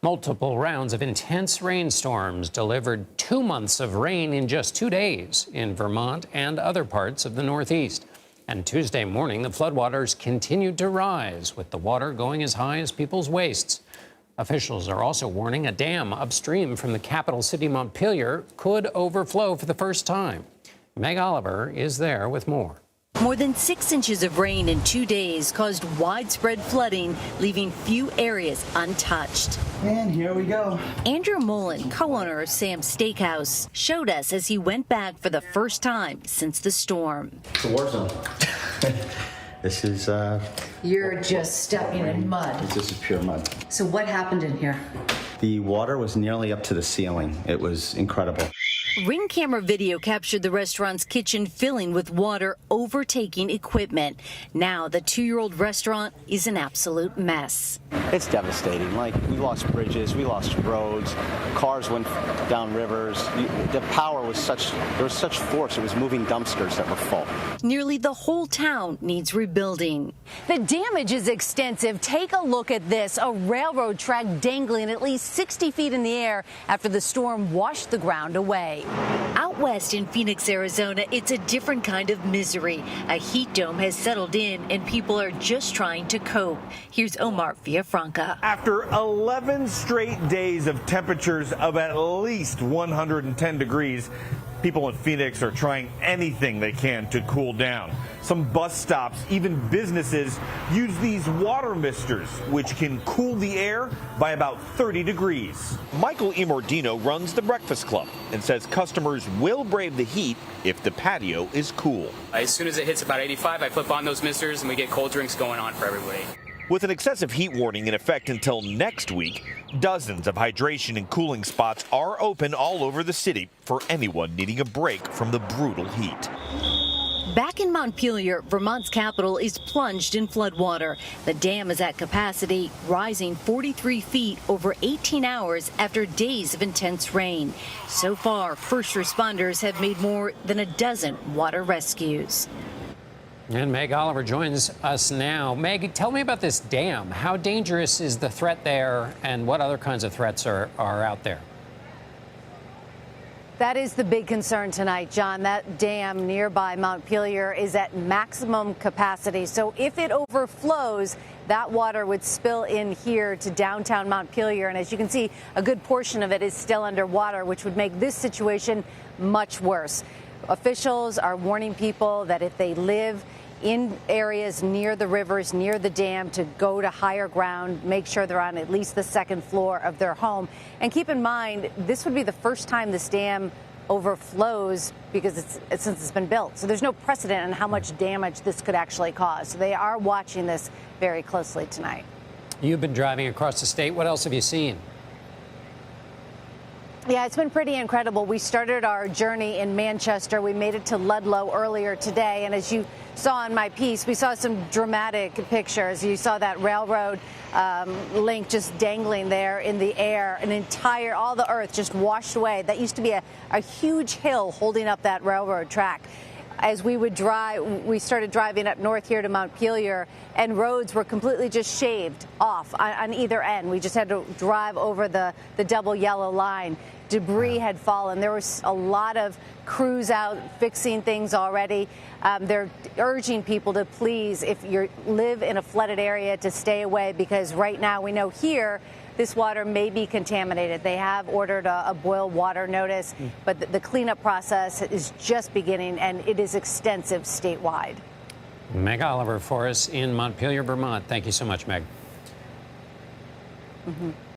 Multiple rounds of intense rainstorms delivered 2 months of rain in just 2 days in Vermont and other parts of the Northeast. And Tuesday morning, the floodwaters continued to rise, with the water going as high as people's waists. Officials are also warning a dam upstream from the capital city, Montpelier, could overflow for the first time. Meg Oliver is there with more. More than 6 inches of rain in 2 days caused widespread flooding, leaving few areas untouched. And here we go. Andrew Mullen, co-owner of Sam's Steakhouse, showed us as he went back for the first time since the storm. It's a war zone. This is, You're just stepping in mud. this is pure mud. So what happened in here? The water was nearly up to the ceiling. It was incredible. Ring camera video captured the restaurant's kitchen filling with water, overtaking equipment. Now the 2-year-old restaurant is an absolute mess. It's devastating. Like, we lost bridges, we lost roads, cars went down rivers. The power was there was such force, it was moving dumpsters that were full. Nearly the whole town needs rebuilding. The damage is extensive. Take a look at this, a railroad track dangling at least 60 feet in the air after the storm washed the ground away. Out west in Phoenix, Arizona, it's a different kind of misery. A heat dome has settled in and people are just trying to cope. Here's Omar Villafranca. After 11 straight days of temperatures of at least 110 degrees, people in Phoenix are trying anything they can to cool down. Some bus stops, even businesses, use these water misters, which can cool the air by about 30 degrees. Michael Imordino runs the Breakfast Club and says customers will brave the heat if the patio is cool. As soon as it hits about 85, I flip on those misters and we get cold drinks going on for everybody. With an excessive heat warning in effect until next week, dozens of hydration and cooling spots are open all over the city for anyone needing a break from the brutal heat. Back in Montpelier, Vermont's capital is plunged in floodwater. The dam is at capacity, rising 43 feet over 18 hours after days of intense rain. So far, first responders have made more than a dozen water rescues. And Meg Oliver joins us now. Meg, tell me about this dam. How dangerous is the threat there, and what other kinds of threats are out there? That is the big concern tonight, John. That dam nearby Montpelier is at maximum capacity. So if it overflows, that water would spill in here to downtown Montpelier. And as you can see, a good portion of it is still underwater, which would make this situation much worse. Officials are warning people that if they live in areas near the rivers, near the dam, to go to higher ground, make sure they're on at least the second floor of their home. And keep in mind, this would be the first time this dam overflows because since it's been built. So there's no precedent on how much damage this could actually cause. So they are watching this very closely tonight. You've been driving across the state. What else have you seen? Yeah, it's been pretty incredible. We started our journey in Manchester. We made it to Ludlow earlier today. And as you saw in my piece, we saw some dramatic pictures. You saw that railroad link just dangling there in the air. All the earth just washed away. That used to be a huge hill holding up that railroad track. As we would drive, we started driving up north here to Montpelier, and roads were completely just shaved off on either end. We just had to drive over the double yellow line. Debris had fallen. There was a lot of crews out fixing things already. They're urging people to please, if you live in a flooded area, to stay away, because right now we know here this water may be contaminated. They have ordered a boil water notice, but the cleanup process is just beginning, and it is extensive statewide. Meg Oliver for us in Montpelier, Vermont. Thank you so much, Meg.